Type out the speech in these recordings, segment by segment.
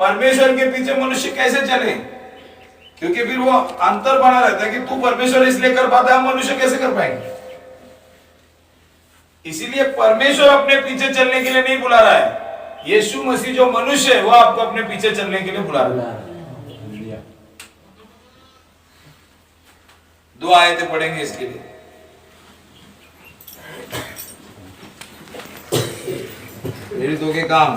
परमेश्वर के पीछे मनुष्य कैसे चले? क्योंकि फिर वो अंतर बना रहता है कि तू परमेश्वर इसलिए कर पाता है, हम मनुष्य कैसे कर पाएंगे? इसीलिए परमेश्वर अपने पीछे चलने के लिए नहीं बुला रहा है, यीशु मसीह जो मनुष्य है वो आपको अपने पीछे चलने के लिए बुला रहा है। दो आयतें पढ़ेंगे इसके लिए। प्रेरितों के काम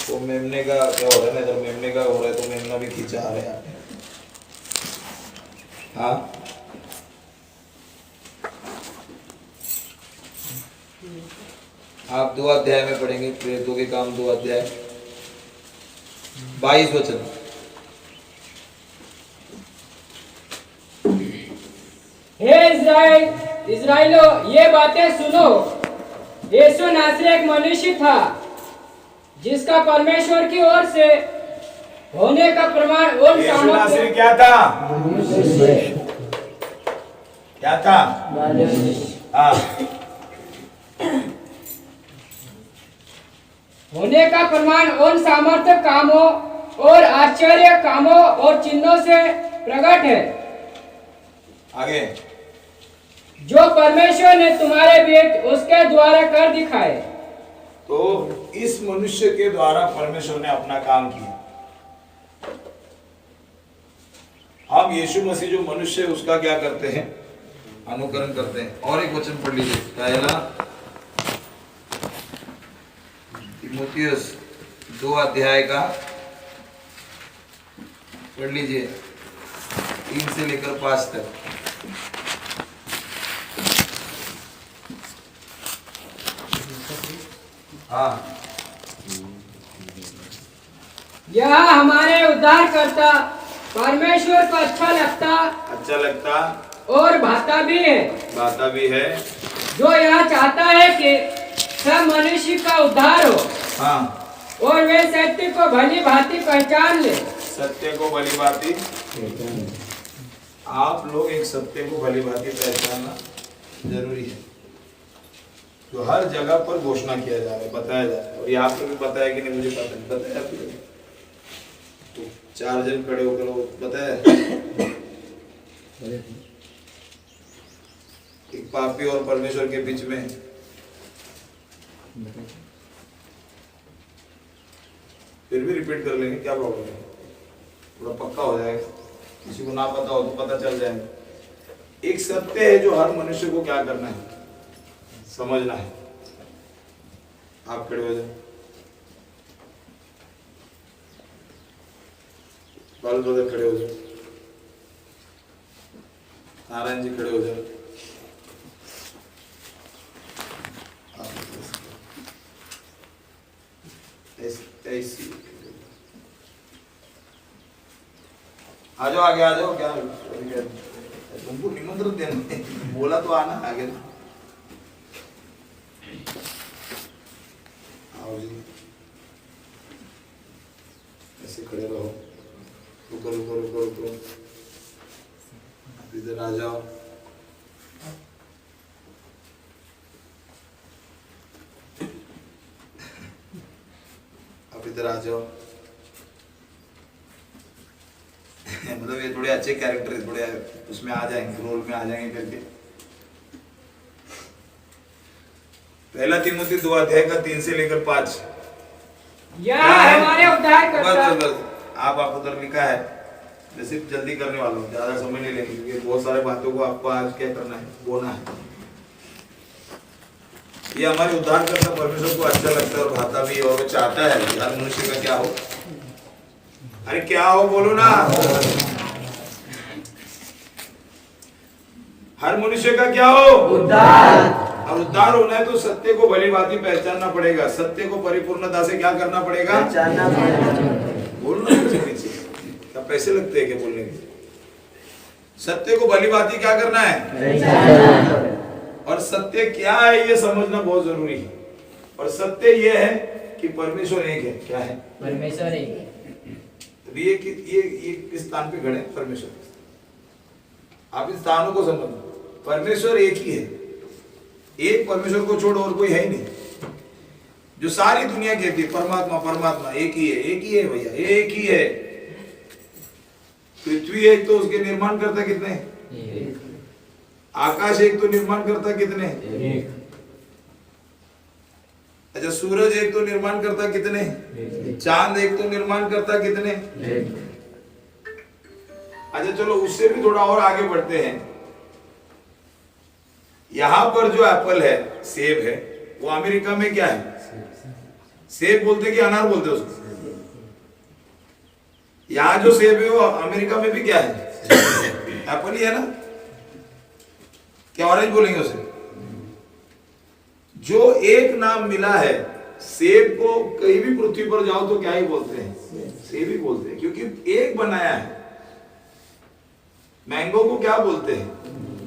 तो मेमने का क्या हो रहा है ना, जब मेमने का हो रहा है तो मेमना भी खींचा आ रहा है। हाँ आप 2 अध्याय में पढ़ेंगे, प्रेरितों के काम 2 अध्याय 22 वचन। हे इस्राएलियों, ये बातें सुनो। यीशु नासरी एक मनुष्य था जिसका परमेश्वर की ओर से होने का प्रमाण उन सामर्थ्य क्या था? क्या था? हाँ, होने का प्रमाण उन सामर्थ्य कामों और आश्चर्य कामों और चिन्हों से प्रकट है आगे जो परमेश्वर ने तुम्हारे बीच उसके द्वारा कर दिखाए। तो इस मनुष्य के द्वारा परमेश्वर ने अपना काम किया। हम यीशु मसीह जो मनुष्य है उसका क्या करते हैं? अनुकरण करते हैं। और एक वचन पढ़ लीजिए, पहला तीमुथियुस 2 अध्याय का पढ़ लीजिए 3 से लेकर 5 तक। हाँ, यह हमारे उद्धारकर्ता परमेश्वर को अच्छा लगता और भाता भी है, जो यह चाहता है कि सब मनुष्य का उद्धार हो। हाँ, और वे सत्य को भली भांति पहचान ले। सत्य को भली भांति आप लोग एक सत्य को भली भांति पहचानना जरूरी है, जो हर जगह पर घोषणा किया जा रहा है, बताया जा रहा है। और ये आपको भी पता है कि नहीं मुझे पता नहीं, बताया आपको? तो 4 जन खड़े होकर वो बताया एक पापी और परमेश्वर के बीच में फिर भी रिपीट कर लेंगे, क्या प्रॉब्लम है? थोड़ा पक्का हो जाएगा, किसी को ना पता हो तो पता चल जाएगा। एक सत्य है जो हर मनुष्य को क्या करना है? समझना है। आप खड़े हो जाए, बाल ब्रदर खड़े हो जाए, नारायण जी खड़े हो जाए, ऐसी आ जाओ, आगे आ जाओ। क्या तुमको निमंत्रण देना, बोला तो आना आगे। आओ जी, ऐसे खड़े रहो। रुको रुको रुको रुको, इधर आ जाओ। अब इधर आ जाओ। मतलब ये थोड़े अच्छे कैरेक्टर है, थोड़े उसमें आ जाएंगे, रोल में आ जाएंगे करके। पहला तीमुथी 2 अध्याय का 3 से लेकर 5। यह हमारे उद्धारकर्ता। बस आप उधर लिखा है, मैं सिर्फ जल्दी करने वाला हूँ, ज्यादा समय नहीं लेंगे क्योंकि बहुत सारे बातों को आपको आज क्या करना है, बोलना है। ये हमारे उद्धारकर्ता परमेश्वर को अच्छा लगता है और भाता भी, और वो चाहता है कि हर मनुष्य का क्या हो। अरे क्या हो, बोलो ना। हर मनुष्य का क्या हो? उद्धार। और उद्धार होना है तो सत्य को भली भांति पहचानना पड़ेगा, सत्य को परिपूर्णता से क्या करना पड़ेगा? बोलना पीछे क्या पैसे लगते हैं क्या बोलने के? सत्य को भली भांति क्या करना है? और सत्य क्या है ये समझना बहुत जरूरी है। और सत्य ये है कि परमेश्वर एक है। क्या है? परमेश्वर एक है। ये किस स्थान पे खड़े हैं? परमेश्वर। आप इन स्थानों को समझो, परमेश्वर एक ही है, एक परमेश्वर को छोड़ और कोई है ही नहीं। जो सारी दुनिया कहती है परमात्मा परमात्मा, एक ही है भैया, एक ही है। पृथ्वी एक तो उसके निर्माण करता कितने? आकाश एक तो निर्माण करता कितने? अच्छा, सूरज एक तो निर्माण करता कितने? चांद एक तो निर्माण करता कितने? अच्छा चलो उससे भी थोड़ा और आगे बढ़ते हैं। यहां पर जो एप्पल है, सेब है, वो अमेरिका में क्या है? सेब बोलते कि अनार बोलते उसको? यहां जो सेब है वो अमेरिका में भी क्या है? एप्पल ही है ना? क्या ऑरेंज बोलेंगे उसे? जो एक नाम मिला है सेब को, कहीं भी पृथ्वी पर जाओ तो क्या ही बोलते हैं? सेब ही बोलते हैं, क्योंकि एक बनाया है। मैंगो को क्या बोलते हैं?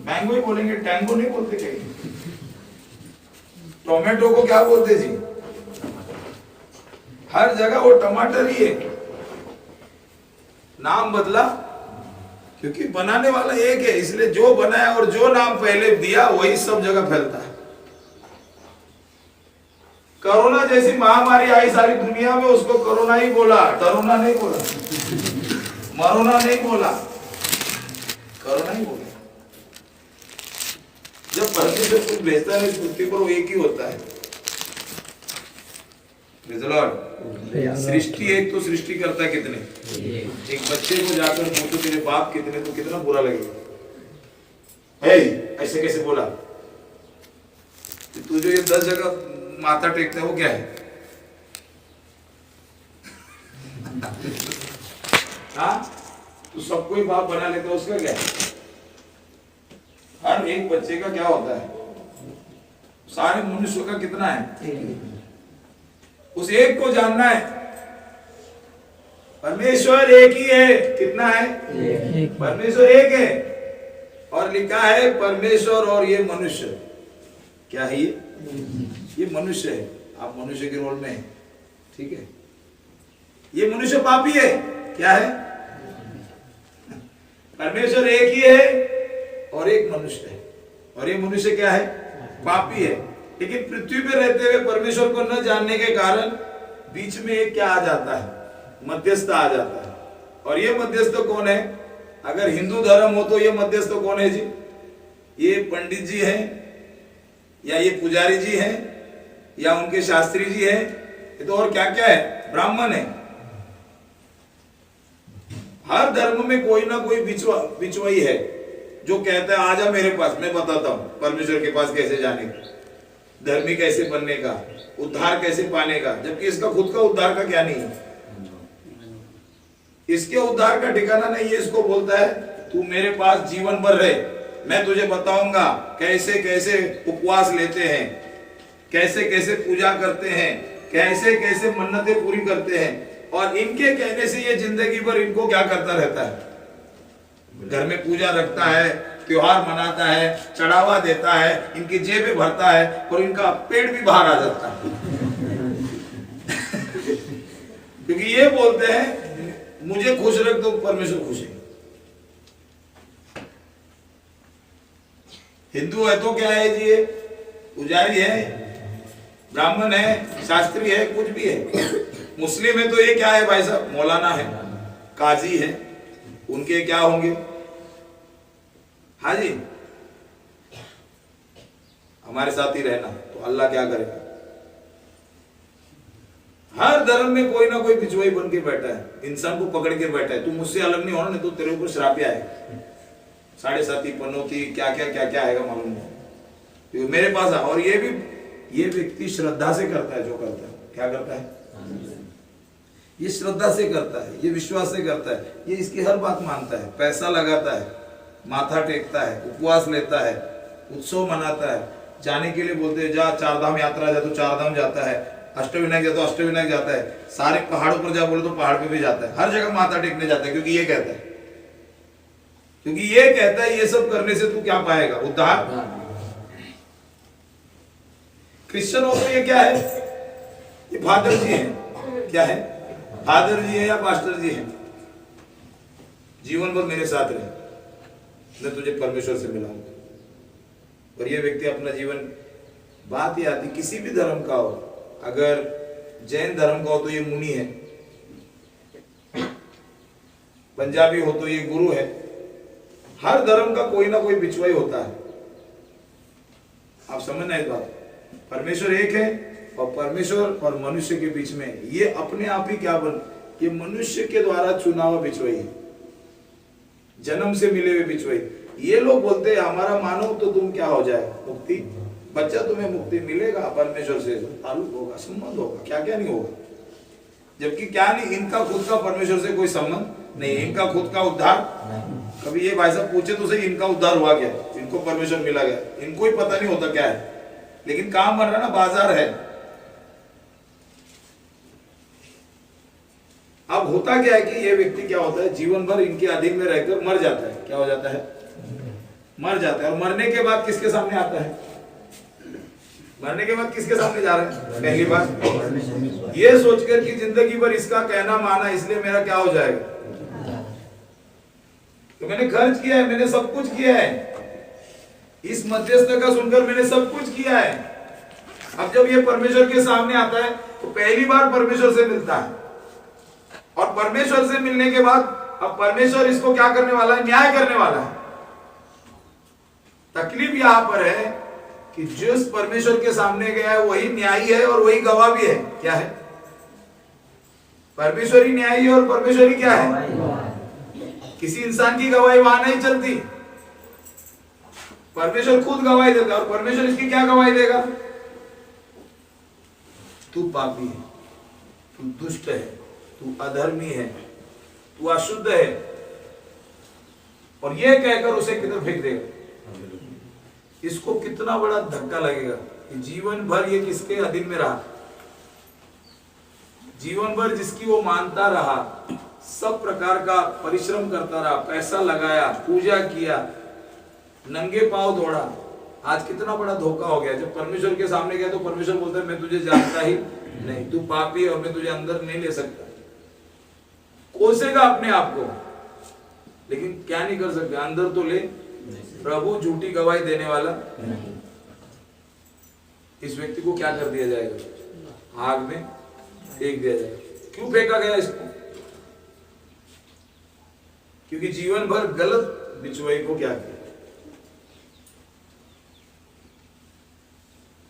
मैंगो ही बोलेंगे, टैंगो नहीं बोलते कहीं। टोमेटो को क्या बोलते जी? हर जगह वो टमाटर ही है, नाम बदला क्योंकि बनाने वाला एक है, इसलिए जो बनाया और जो नाम पहले दिया वही सब जगह फैलता है। कोरोना जैसी महामारी आई सारी दुनिया में, उसको कोरोना ही बोला, टरोना नहीं बोला, मरोना नहीं बोला, कोरोना ही बोला। जब परमेश्वर कुछ भेजता है इस पृथ्वी पर, वो एक ही होता है। सृष्टि एक तो सृष्टि करता कितने? एक बच्चे को जाकर पूछो तेरे बाप कितने, तो कितना बुरा लगेगा। ऐसे कैसे बोला? तू जो ये 10 जगह माथा टेकता है वो क्या है? हाँ, तो सबको ही बाप बना लेता है, उसका क्या है? हर एक बच्चे का क्या होता है? सारे मनुष्यों का कितना है? उस एक को जानना है। परमेश्वर एक ही है, कितना है? परमेश्वर एक है, और लिखा है परमेश्वर और ये मनुष्य क्या है? ये मनुष्य है। आप मनुष्य के रोल में है, ठीक है? ये मनुष्य पापी है, क्या है? परमेश्वर एक ही है और एक मनुष्य है, और ये मनुष्य क्या है? पापी है। लेकिन पृथ्वी पे रहते हुए परमेश्वर को न जानने के कारण बीच में एक क्या आ जाता है? मध्यस्थ आ जाता है। और ये मध्यस्थ कौन है? अगर हिंदू धर्म हो तो ये मध्यस्थ कौन है जी? ये पंडित जी हैं, या ये पुजारी जी हैं, या उनके शास्त्री जी हैं, ये तो और क्या क्या है? ब्राह्मण है। हर धर्म में कोई ना कोई बिचवाई है जो कहता है आजा मेरे पास, मैं बताता हूं परमेश्वर के पास कैसे जाने का, धर्मी कैसे बनने का, उद्धार कैसे पाने का, जबकि इसका खुद का उद्धार का क्या नहीं है। इसके उद्धार का ठिकाना नहीं है। इसको बोलता है तू मेरे पास जीवन भर रहे, मैं तुझे बताऊंगा कैसे कैसे उपवास लेते हैं, कैसे कैसे पूजा करते हैं, कैसे कैसे मन्नतें पूरी करते हैं, और इनके कहने से ये जिंदगी भर इनको क्या करता रहता है? घर में पूजा रखता है, त्योहार मनाता है, चढ़ावा देता है, इनकी जेबें भरता है, और इनका पेट भी बाहर आ जाता है। क्योंकि ये बोलते हैं मुझे खुश रख तो परमेश्वर खुश है। हिंदू है तो क्या है जी? ये पुजारी है, ब्राह्मण है, शास्त्री है, कुछ भी है। मुस्लिम है तो ये क्या है भाई साहब? मौलाना है, काजी है, उनके क्या होंगे? हाँ जी, हमारे साथ ही रहना, तो अल्लाह क्या करेगा? हर धर्म में कोई ना कोई पिछवाई बन के बैठा है, इंसान को पकड़ के बैठा है। तू मुझसे अलग नहीं होना, नहीं तो तेरे ऊपर श्राप आएगा, 7.5 पनौती क्या क्या आएगा मालूम नहीं। मेरे पास और ये व्यक्ति श्रद्धा से करता है जो करता है। क्या करता है? ये श्रद्धा से करता है, ये विश्वास से करता है, ये इसकी हर बात मानता है, पैसा लगाता है, माथा टेकता है, उपवास लेता है, उत्सव मनाता है, जाने के लिए बोलते हैं जा 4 धाम यात्रा जा तो 4 धाम जाता है, अष्टविनायक जा तो अष्टविनायक जाता है, सारे पहाड़ों पर जा बोले तो पहाड़ पे भी जाता है, हर जगह माथा टेकने जाता है। क्योंकि ये कहता है ये सब करने से तू क्या पाएगा? उद्धार। क्रिश्चियन हो तो ये क्या है? ये फादर जी हैं। क्या है? फादर जी है या पास्टर जी हैं? जीवन भर मेरे साथ रहे, मैं तुझे परमेश्वर से मिलाऊंगा। और ये व्यक्ति अपना जीवन, बात ही आती किसी भी धर्म का हो, अगर जैन धर्म का हो तो ये मुनि है, पंजाबी हो तो ये गुरु है, हर धर्म का कोई ना कोई बिचवाई होता है। आप समझना इस बात, परमेश्वर एक है और परमेश्वर और मनुष्य के बीच में ये अपने आप ही क्या बन, ये मनुष्य के द्वारा चुना हुआ बिचवाई है, जन्म से मिले हुए बिचवाई। ये लोग बोलते हैं हमारा मानो तो तुम क्या हो जाए मुक्ति, बच्चा तुम्हें मुक्ति मिलेगा, परमेश्वर से ताल्लुक होगा, संबंध होगा, क्या क्या नहीं होगा। जबकि क्या नहीं, इनका खुद का परमेश्वर से कोई संबंध नहीं, इनका खुद का उद्धार। कभी ये भाई साहब पूछे तो सही, इनका उद्धार हुआ क्या, इनको परमेश्वर मिला गया, इनको ही पता नहीं होता क्या है, लेकिन काम बन रहा ना, बाजार है। अब होता क्या है कि ये व्यक्ति क्या होता है, जीवन भर इनके अधीन में रहकर मर जाता है। क्या हो जाता है, मर जाता है। और मरने के बाद किसके सामने आता है, मरने के बाद किसके सामने जा रहा है, पहली बार ये सोचकर कि जिंदगी भर इसका कहना माना, इसलिए मेरा क्या हो जाएगा, तो मैंने खर्च किया है, मैंने सब कुछ किया है, इस मध्यस्थ का सुनकर मैंने सब कुछ किया है। अब जब ये परमेश्वर के सामने आता है तो पहली बार परमेश्वर से मिलता है, और परमेश्वर से मिलने के बाद अब परमेश्वर इसको क्या करने वाला है, न्याय करने वाला है। तकलीफ यहां पर है कि जिस परमेश्वर के सामने गया है वही न्यायी है और वही गवाह भी है। क्या है, परमेश्वर ही न्यायी है और परमेश्वर ही क्या है, किसी इंसान की गवाही वहां नहीं चलती, परमेश्वर खुद गवाही देता है। और परमेश्वर इसकी क्या गवाही देगा, तू पापी है, तू दुष्ट है, तू अधर्मी है, तू अशुद्ध है, और यह कहकर उसे किधर फेंक देगा। इसको कितना बड़ा धक्का लगेगा कि जीवन भर ये किसके अधीन में रहा, जीवन भर जिसकी वो मानता रहा, सब प्रकार का परिश्रम करता रहा, पैसा लगाया, पूजा किया, नंगे पांव दौड़ा, आज कितना बड़ा धोखा हो गया। जब परमेश्वर के सामने गया तो परमेश्वर बोलता है मैं तुझे जानता ही नहीं, तू पापी है और मैं तुझे अंदर नहीं ले सकता। कोसेगा अपने आप को, लेकिन क्या नहीं कर सकते, अंदर तो ले। प्रभु झूठी गवाही देने वाला नहीं। इस व्यक्ति को क्या कर दिया जाएगा, आग में फेंक दिया जाएगा। क्यों फेंका गया इसको, क्योंकि जीवन भर गलत बिचवाई को क्या किया।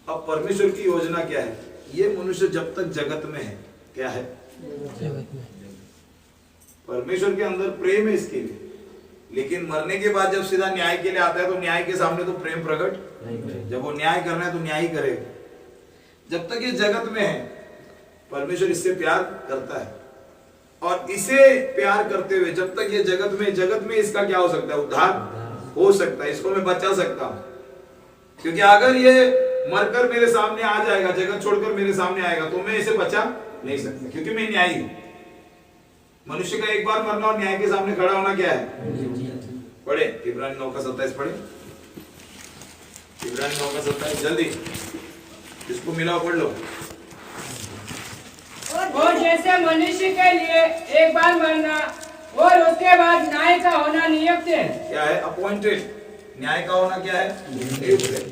अब परमेश्वर की योजना क्या है, ये मनुष्य जब तक जगत में है, क्या है, जगत में, परमेश्वर के अंदर प्रेम है इसके लिए, लेकिन मरने के बाद जब सीधा न्याय के लिए आता है तो न्याय के सामने तो प्रेम प्रकट नहीं। जब वो न्याय करना है तो न्याय ही करेगा। जब तक ये जगत में है परमेश्वर इससे प्यार करता है, और इसे प्यार करते हुए जब तक ये जगत में इसका क्या हो सकता है, उद्धार हो सकता है, इसको मैं बचा सकता हूं। क्योंकि अगर ये मरकर मेरे सामने आ जाएगा, जगत छोड़कर मेरे सामने आएगा, तो मैं इसे बचा नहीं सकता, क्योंकि मैं न्यायी हूं। मनुष्य का एक बार मरना और न्याय के सामने खड़ा होना क्या है, पढ़े इब्रानी 9:27 पढ़े, इब्रानी 9:27 जल्दी, जिसको मिला पढ़ लो। और जैसे मनुष्य के लिए एक बार मरना और उसके बाद न्याय का होना नियुक्त है। क्या है, अपॉइंटेड, न्याय का होना क्या है, नियुक्त है।